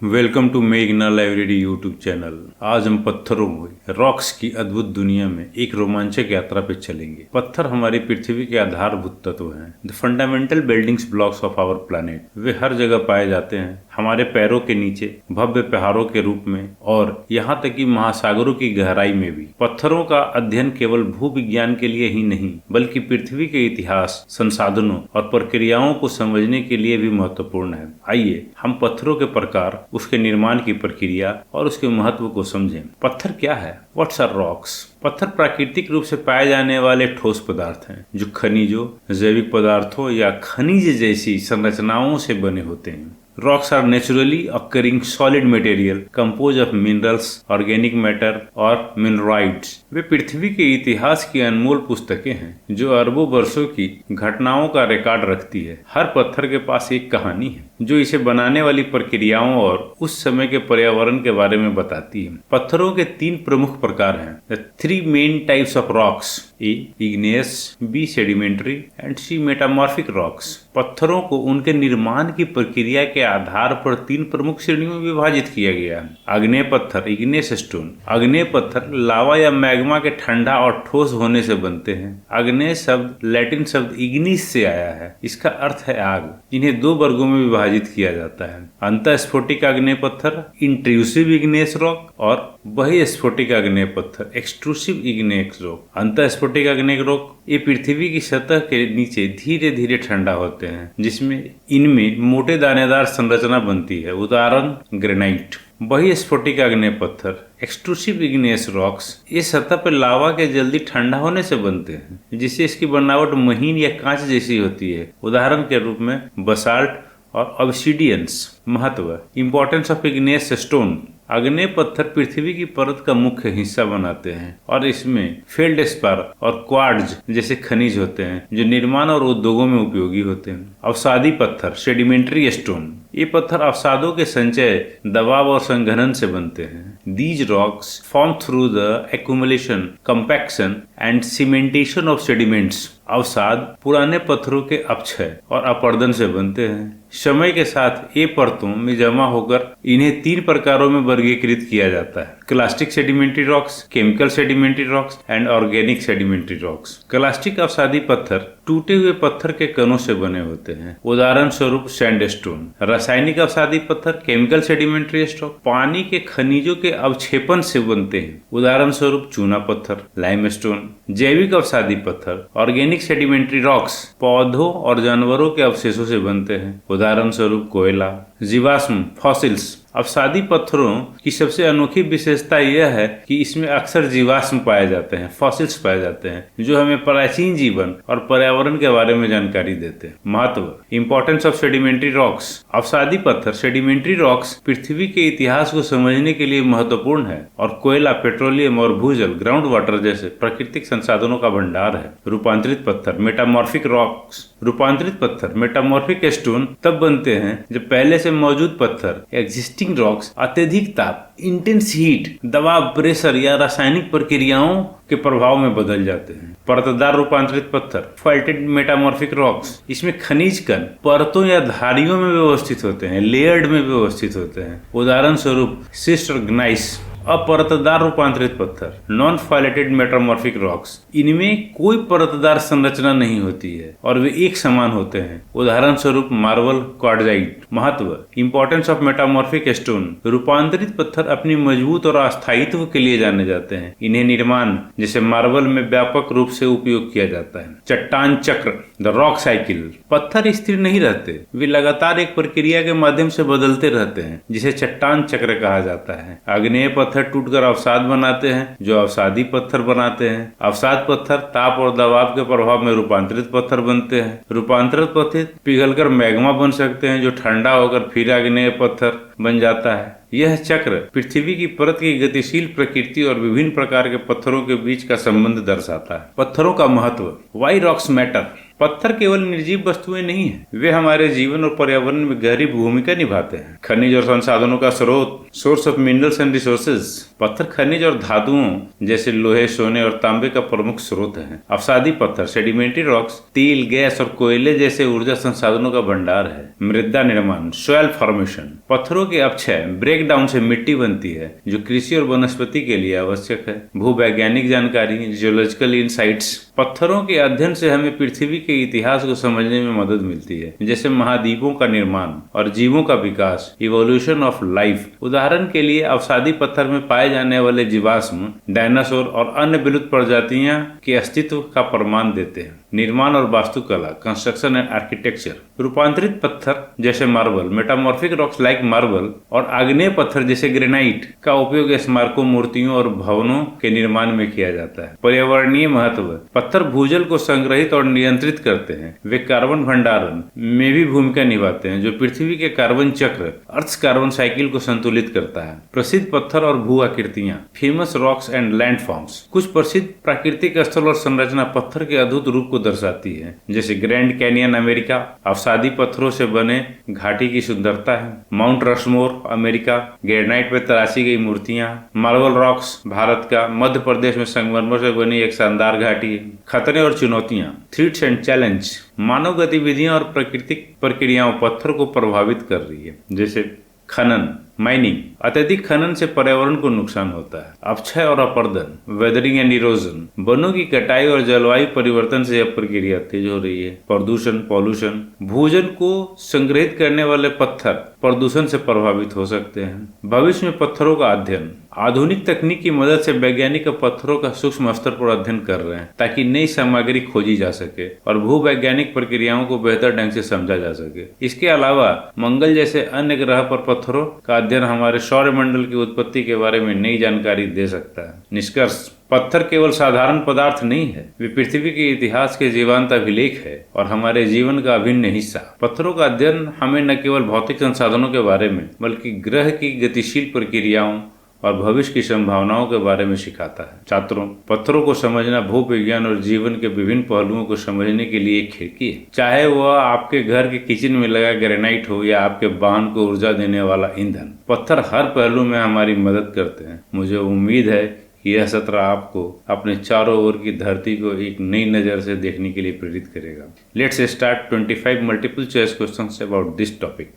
Welcome to मेघना library YouTube channel. आज हम पत्थरों रॉक्स की अद्भुत दुनिया में एक रोमांचक यात्रा पे चलेंगे। पत्थर हमारी पृथ्वी के आधारभूत तत्व हैं, the fundamental buildings blocks of our planet. वे हर जगह पाए जाते हैं, हमारे पैरों के नीचे, भव्य पहाड़ों के रूप में और यहाँ तक कि महासागरों की गहराई में भी। पत्थरों का अध्ययन केवल भूविज्ञान के लिए ही नहीं, बल्कि पृथ्वी के इतिहास, संसाधनों और प्रक्रियाओं को समझने के लिए भी महत्वपूर्ण है। आइए हम पत्थरों के प्रकार, उसके निर्माण की प्रक्रिया और उसके महत्व को समझें। पत्थर क्या है? What's are rocks? पत्थर प्राकृतिक रूप से पाए जाने वाले ठोस पदार्थ हैं जो खनिजों, जैविक पदार्थों या खनिज जैसी संरचनाओं से बने होते हैं। Rocks are naturally occurring solid material composed of minerals, organic matter और mineraloids। वे पृथ्वी के इतिहास की अनमोल पुस्तकें हैं जो अरबों वर्षों की घटनाओं का रिकॉर्ड रखती है। हर पत्थर के पास एक कहानी है जो इसे बनाने वाली प्रक्रियाओं और उस समय के पर्यावरण के बारे में बताती है। पत्थरों के 3 प्रमुख प्रकार हैं। The 3 main types of rocks: A. igneous, B. sedimentary and C. metamorphic rocks। पत्थरों को उनके निर्माण की प्रक्रिया के आधार पर 3 प्रमुख श्रेणियों में विभाजित किया गया है। आग्नेय पत्थर, इग्नेस स्टोन। आग्नेय पत्थर लावा या मैग्मा के ठंडा और ठोस होने से बनते हैं। आग्नेय शब्द लैटिन शब्द इग्निस से आया है, इसका अर्थ है आग। इन्हें 2 वर्गों में विभाजित किया जाता है: अंतःस्फोटिक आग्नेय पत्थर, इंट्रूसिव इग्नेस रॉक, और बहिस्फोटिक आग्नेय पत्थर, एक्सट्रूसिव इग्नेस रॉक। अंतःस्फोटिक आग्नेय रॉक ये पृथ्वी की सतह के नीचे धीरे धीरे ठंडा होते हैं, जिसमें इनमें मोटे दानेदार संरचना बनती है, उदाहरण ग्रेनाइट। बहिस्फोटिक आग्नेय पत्थर, एक्सट्रूसिव इग्नेस रॉक्स, ये सतह पर लावा के जल्दी ठंडा होने से बनते हैं, जिससे इसकी बनावट महीन या कांच जैसी होती है, उदाहरण के रूप में बसाल्ट और ऑब्सिडियंस। महत्व, इंपॉर्टेंस ऑफ इग्नेस स्टोन। आग्नेय पत्थर पृथ्वी की परत का मुख्य हिस्सा बनाते हैं और इसमें फेल्डस्पार और क्वार्ट्ज जैसे खनिज होते हैं जो निर्माण और उद्योगों में उपयोगी होते हैं। अवसादी पत्थर, सेडिमेंट्री स्टोन, ये पत्थर अवसादों के संचय, दबाव और संघनन से बनते हैं। These rocks form through the accumulation, compaction and cementation of sediments. अवसाद पुराने पत्थरों के अपक्षय और अपरदन से बनते हैं। समय के साथ ये परतों में जमा होकर इन्हें 3 प्रकारों में वर्गीकृत किया जाता है: clastic sedimentary rocks, chemical sedimentary rocks and organic sedimentary rocks. Clastic अवसादी पत्थर टूटे हुए पत्थर के कणों से बने होते हैं, उदाहरण स्वरूप सैंडस्टोन। रासायनिक अवसादी पत्थर, केमिकल सेडिमेंट्री रॉक, पानी के खनिजों के अवक्षेपण से बनते हैं, उदाहरण स्वरूप चूना पत्थर, लाइमस्टोन। जैविक अवसादी पत्थर, ऑर्गेनिक सेडिमेंट्री रॉक्स, पौधों और जानवरों के अवशेषों से बनते हैं, उदाहरण स्वरूप कोयला। जीवाश्म, फॉसिल्स। अवसादी पत्थरों की सबसे अनोखी विशेषता यह है कि इसमें अक्सर जीवाश्म पाए जाते हैं, फॉसिल्स पाए जाते हैं, जो हमें प्राचीन जीवन और पर्यावरण के बारे में जानकारी देते हैं। महत्व, इंपॉर्टेंस ऑफ सेडिमेंट्री रॉक्स। अवसादी पत्थर, सेडिमेंट्री रॉक्स पृथ्वी के इतिहास को समझने के लिए महत्वपूर्ण है और कोयला, पेट्रोलियम और भूजल, ग्राउंड वाटर जैसे प्राकृतिक संसाधनों का भंडार है। रूपांतरित पत्थर, मेटामॉर्फिक रॉक्स। रूपांतरित पत्थर, मेटामॉर्फिक स्टोन तब बनते हैं जब पहले से मौजूद पत्थर, एक्जिस्टिंग रॉक्स, अत्यधिक ताप, इंटेंस हीट, दबाव, प्रेशर या रासायनिक प्रक्रियाओं के प्रभाव में बदल जाते हैं। परतदार रूपांतरित पत्थर, फॉल्टेड मेटामॉर्फिक रॉक्स, इसमें खनिज कण परतों या धारियों में व्यवस्थित होते हैं, लेयर्ड में व्यवस्थित होते हैं, उदाहरण स्वरूप सिस्ट और ग्नाइस। अपरतदार रूपांतरित पत्थर, नॉन फाइलेटेड मेटामॉर्फिक रॉक्स, इनमें कोई परतदार संरचना नहीं होती है और वे एक समान होते हैं, उदाहरण स्वरूप मार्बल, क्वार्ट्जाइट। महत्व, इंपॉर्टेंस ऑफ मेटामॉर्फिक स्टोन। रूपांतरित पत्थर अपनी मजबूत और अस्थायित्व के लिए जाने जाते हैं। इन्हें निर्माण जैसे मार्बल में व्यापक रूप से उपयोग किया जाता है। चट्टान चक्र, द रॉक साइकिल। पत्थर स्थिर नहीं रहते, वे लगातार एक प्रक्रिया के माध्यम से बदलते रहते हैं, जिसे चट्टान चक्र कहा जाता है। आग्नेय पत्थर टूटकर अवसाद बनाते हैं जो अवसादी पत्थर बनाते हैं। अवसाद पत्थर ताप और दबाव के प्रभाव में रूपांतरित पत्थर बनते हैं। रूपांतरित पत्थर पिघलकर मैग्मा बन सकते हैं जो ठंडा होकर फिर आग्नेय पत्थर बन जाता है। यह चक्र पृथ्वी की परत की गतिशील प्रकृति और विभिन्न प्रकार के पत्थरों के बीच का संबंध दर्शाता है। पत्थरों का महत्व, वाई रॉक्स मैटर। पत्थर केवल निर्जीव वस्तुएं नहीं है, वे हमारे जीवन और पर्यावरण में गहरी भूमिका निभाते हैं। खनिज और संसाधनों का स्रोत, source of minerals and resources. पत्थर खनिज और धातुओं जैसे लोहे, सोने और तांबे का प्रमुख स्रोत है। अवसादी पत्थर, सेडिमेंट्री रॉक्स, तेल, गैस और कोयले जैसे ऊर्जा संसाधनों का भंडार है। मृदा निर्माण, सॉइल फॉर्मेशन। पत्थरों के अपक्षय, ब्रेक डाउन से मिट्टी बनती है, जो कृषि और वनस्पति के लिए आवश्यक है। भूवैज्ञानिक जानकारी, जियोलॉजिकल इंसाइट्स। पत्थरों के अध्ययन से हमें पृथ्वी के इतिहास को समझने में मदद मिलती है, जैसे महाद्वीपों का निर्माण और जीवों का विकास, इवोल्यूशन ऑफ लाइफ। उदाहरण के लिए अवसादी पत्थर में पाए जाने वाले जीवाश्म डायनासोर और अन्य विलुप्त प्रजातियां के अस्तित्व का प्रमाण देते हैं। निर्माण और वास्तुकला, कंस्ट्रक्शन एंड आर्किटेक्चर। रूपांतरित पत्थर जैसे marble, metamorphic rocks like marble और आग्नेय पत्थर जैसे ग्रेनाइट का उपयोग स्मारकों, मूर्तियों और भवनों के निर्माण में किया जाता है। पर्यावरणीय महत्व। पत्थर भूजल को संग्रहित और नियंत्रित करते हैं। वे कार्बन भंडारण में भी भूमिका निभाते हैं, जो पृथ्वी के कार्बन चक्र, अर्थ कार्बन साइकिल को संतुलित करता है। प्रसिद्ध पत्थर और भू आकृतियां, फेमस रॉक्स एंड लैंडफॉर्म्स। कुछ प्रसिद्ध प्राकृतिक स्थल और संरचना पत्थर के अद्भुत रूप को दर्शाती है, जैसे ग्रैंड कैनियन अमेरिका, अवसादी पत्थरों से बने घाटी की सुंदरता है। माउंट रशमोर अमेरिका, ग्रेनाइट पे तराशी गई मूर्तियां। मार्बल रॉक्स भारत का मध्य प्रदेश में संगमरमर से बनी एक शानदार घाटी है। खतरे और चुनौतियां, थ्रेट्स एंड चैलेंज। मानव गतिविधियां और प्राकृतिक प्रक्रियाओं पत्थर को प्रभावित कर रही है, जैसे खनन, माइनिंग। अत्यधिक खनन से पर्यावरण को नुकसान होता है। अपक्षय और अपरदन, वेदरिंग एंड इरोजन। वनों की कटाई और जलवायु परिवर्तन से यह प्रक्रिया तेज हो रही है। प्रदूषण, पॉल्यूशन। भूजल को संग्रहित करने वाले पत्थर प्रदूषण से प्रभावित हो सकते हैं। भविष्य में पत्थरों का अध्ययन। आधुनिक तकनीक की मदद से वैज्ञानिक पत्थरों का सूक्ष्म स्तर पर अध्ययन कर रहे हैं, ताकि नई सामग्री खोजी जा सके और भूवैज्ञानिक प्रक्रियाओं को बेहतर ढंग से समझा जा सके। इसके अलावा मंगल जैसे अन्य ग्रह पर पत्थरों का अध्ययन हमारे सौरमंडल की उत्पत्ति के बारे में नई जानकारी दे सकता है। निष्कर्ष। पत्थर केवल साधारण पदार्थ नहीं है, वे पृथ्वी के इतिहास के जीवंत अभिलेख है और हमारे जीवन का अभिन्न हिस्सा। पत्थरों का अध्ययन हमें न केवल भौतिक संसाधनों के बारे में, बल्कि ग्रह की गतिशील प्रक्रियाओं और भविष्य की संभावनाओं के बारे में सिखाता है। छात्रों, पत्थरों को समझना भूविज्ञान और जीवन के विभिन्न पहलुओं को समझने के लिए एक खिड़की है। चाहे वह आपके घर के किचन में लगा ग्रेनाइट हो या आपके वाहन को ऊर्जा देने वाला ईंधन, पत्थर हर पहलू में हमारी मदद करते हैं। मुझे उम्मीद है कि यह सत्र आपको अपने चारों ओर की धरती को एक नई नज़र से देखने के लिए प्रेरित करेगा। Let's start 25 multiple choice questions about this topic.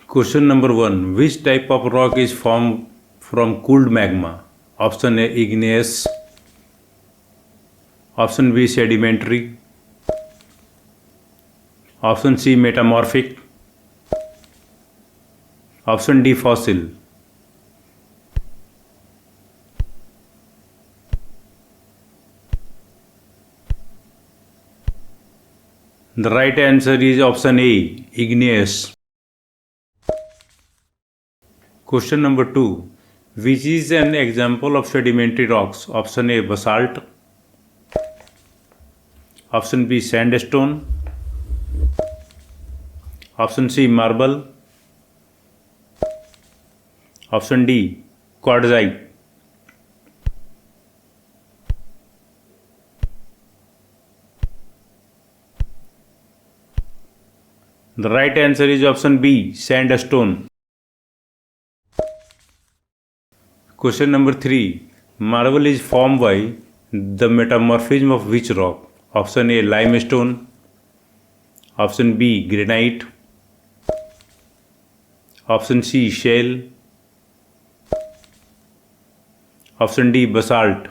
Question number 1. Which type of rock is formed from cooled magma? Option A, igneous. Option B, sedimentary. Option C, metamorphic. Option D, fossil. The right answer is option A, igneous. Question number 2. Which is an example of sedimentary rocks? Option A, basalt. Option B, sandstone. Option C, marble. Option D, quartzite. The right answer is option B, sandstone. Question number 3. Marble is formed by the metamorphism of which rock? Option A, limestone. Option B, granite. Option C, shale. Option D, basalt.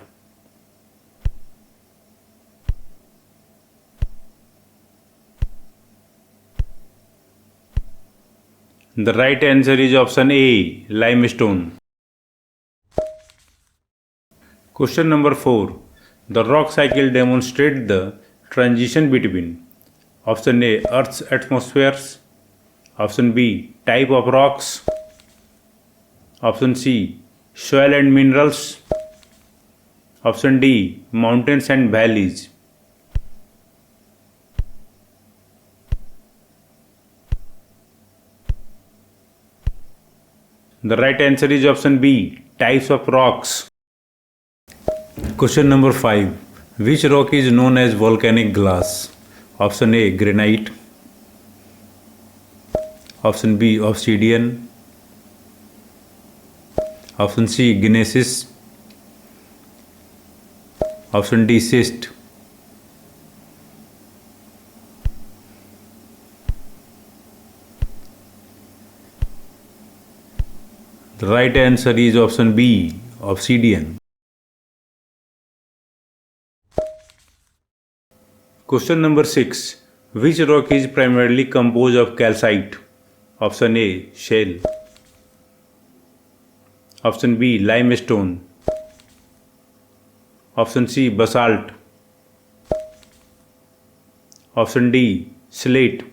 The right answer is option A, limestone. Question number 4. The rock cycle demonstrates the transition between option A, Earth's atmospheres, option B, type of rocks, option C, soil and minerals, option D, mountains and valleys. The right answer is option B, types of rocks. Question number 5. Which rock is known as volcanic glass? Option A, granite. Option B, obsidian. Option C, gneiss. Option D, schist. The right answer is option B, obsidian. Question number 6. Which rock is primarily composed of calcite? Option A, shale. Option B, limestone. Option C, basalt. Option D, slate.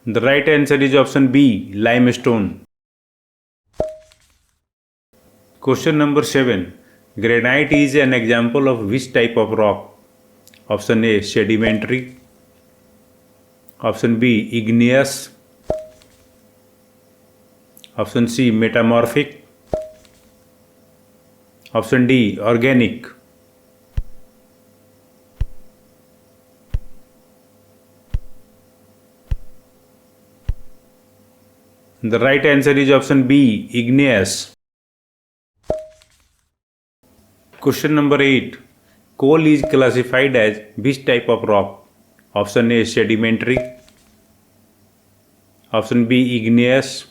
The right answer is option B, limestone. Question number 7. Granite is an example of which type of rock? Option A, sedimentary. Option B, igneous. Option C, metamorphic. Option D, organic. The right answer is option B, igneous. Question number 8. Coal is classified as which type of rock? Option A, sedimentary. Option B, igneous.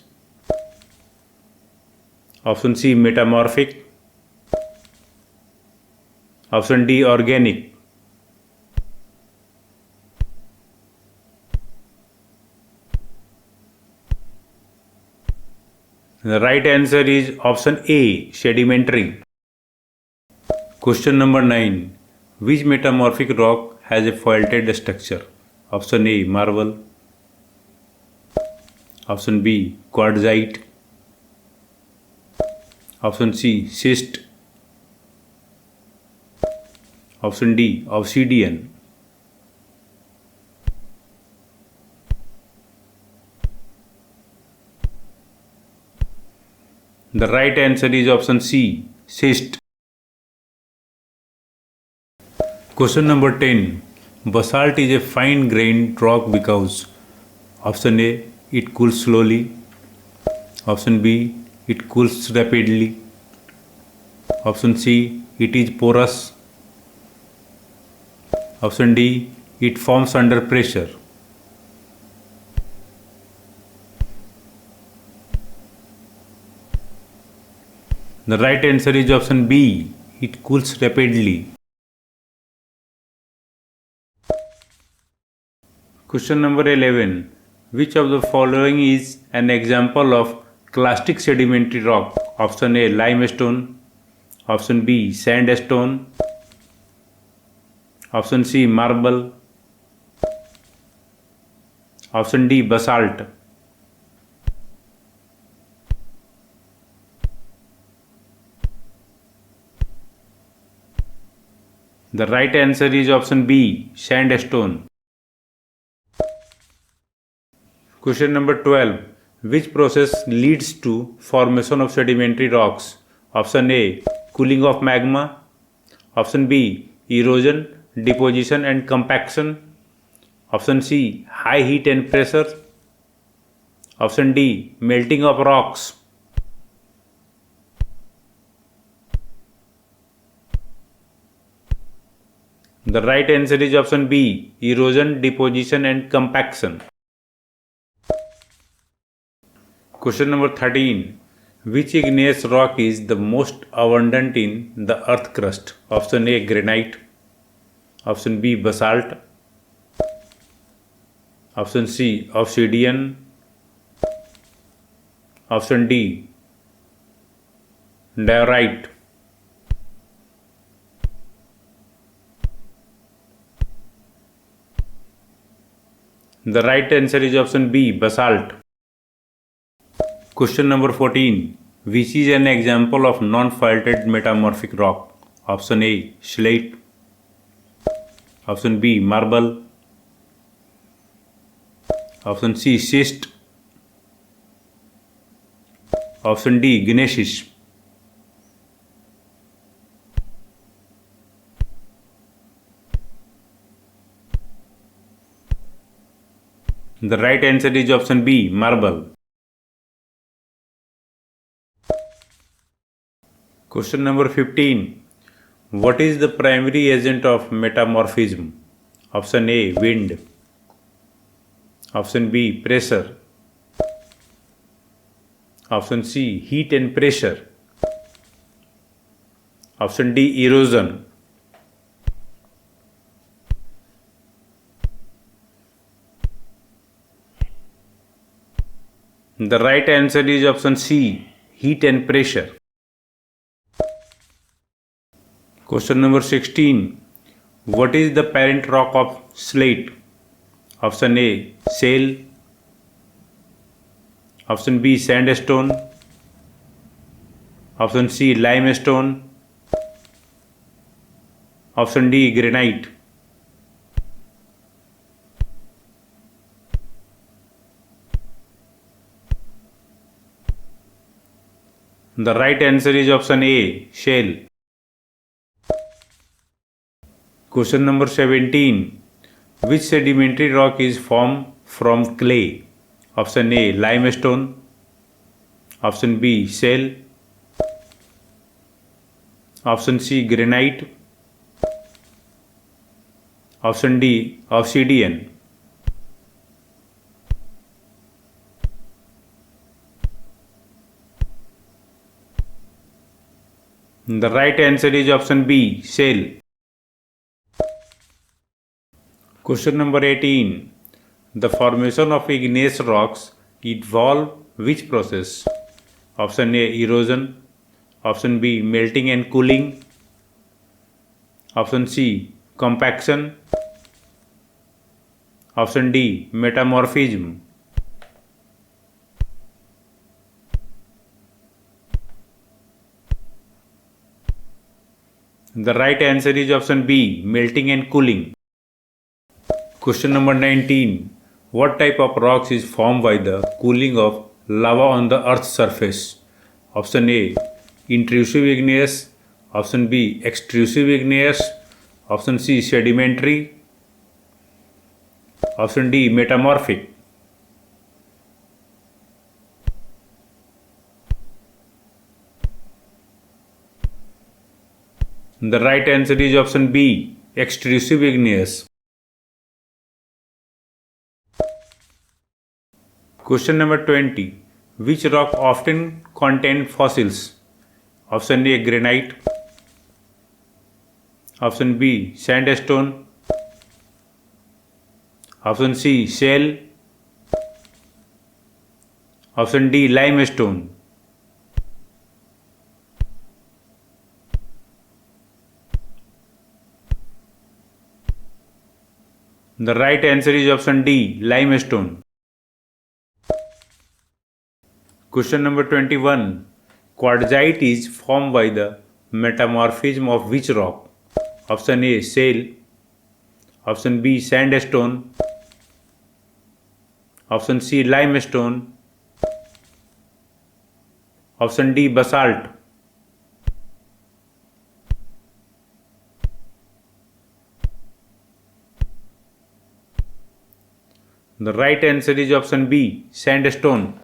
Option C, metamorphic. Option D, organic. The right answer is option A, sedimentary. Question number 9. Which metamorphic rock has a faulted structure? Option A, marble. Option B, quartzite. Option C, schist. Option D, obsidian. The right answer is option C, schist. Question number 10. Basalt is a fine-grained rock because option A, it cools slowly. Option B, it cools rapidly. Option C, it is porous. Option D, it forms under pressure. The right answer is option B, it cools rapidly. Question number 11. Which of the following is an example of clastic sedimentary rock? Option A, limestone. Option B, sandstone. Option C, marble. Option D, basalt. The right answer is option B, sandstone. Question number 12. Which process leads to formation of sedimentary rocks? Option A, cooling of magma. Option B, erosion, deposition and compaction. Option C, high heat and pressure. Option D, melting of rocks. The right answer is option B, erosion, deposition and compaction. Question number 13. Which igneous rock is the most abundant in the earth crust? Option A, granite. Option B, basalt. Option C, obsidian. Option D, diorite. The right answer is option B, basalt. Question number 14. Which is an example of non-faulted metamorphic rock? Option A, slate. Option B, marble. Option C, schist. Option D, Gneiss. The right answer is option B, marble. Question number 15. What is the primary agent of metamorphism? Option A, wind. Option B, pressure. Option C, heat and pressure. Option D, erosion. The right answer is option C, heat and pressure. Question number 16. What is the parent rock of slate? Option A, shale. Option B, sandstone. Option C, limestone. Option D, granite. The right answer is option A, shale. Question number 17. Which sedimentary rock is formed from clay? Option A, limestone. Option B, shale. Option C, granite. Option D, obsidian. The right answer is option B, shale. Question number 18. The formation of igneous rocks involve which process? Option A, erosion. Option B, melting and cooling. Option C, compaction. Option D, metamorphism. The right answer is option B, melting and cooling. Question number 19. What type of rocks is formed by the cooling of lava on the Earth's surface? Option A, intrusive igneous. Option B, extrusive igneous. Option C, sedimentary. Option D, metamorphic. The right answer is option B, extrusive igneous. Question number 20. Which rock often contain fossils? Option A, granite. Option B, sandstone. Option C, shale. Option D, limestone. The right answer is option D, limestone. Question number 21. Quartzite is formed by the metamorphism of which rock? Option A, shale. Option B, sandstone. Option C, limestone. Option D, basalt. The right answer is option B, sandstone.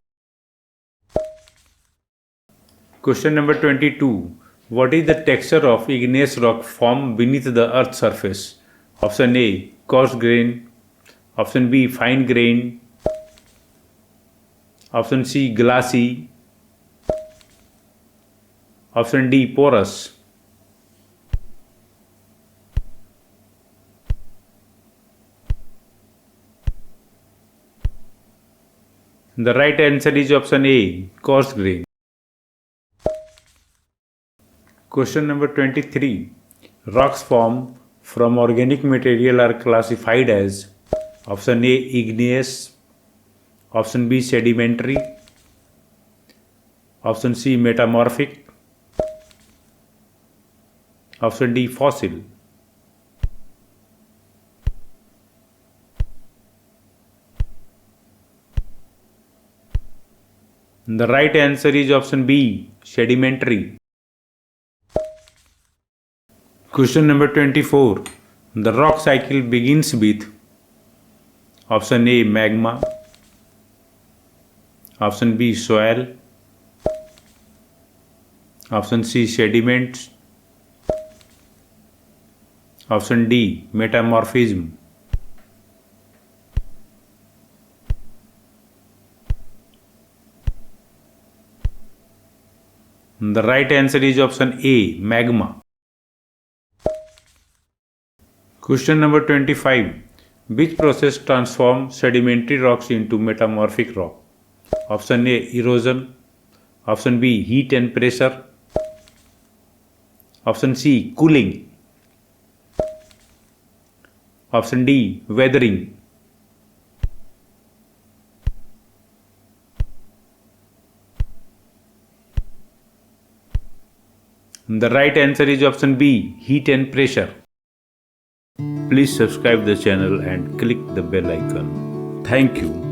Question number 22. What is the texture of igneous rock formed beneath the Earth's surface? Option A, coarse grain. Option B, fine grain. Option C, glassy. Option D, porous. The right answer is option A, coarse grain. Question number 23. Rocks formed from organic material are classified as option A, igneous. Option B, sedimentary. Option C, metamorphic. Option D, fossil. The right answer is option B, sedimentary. Question number 24. The rock cycle begins with option A, magma, option B, soil, option C, sediments, option D, metamorphism. The right answer is option A, magma. Question number 25. Which process transforms sedimentary rocks into metamorphic rock? Option A, erosion, option B, heat and pressure, option C, cooling, option D, weathering. The right answer is option B, heat and pressure. Please subscribe the channel and click the bell icon. Thank you.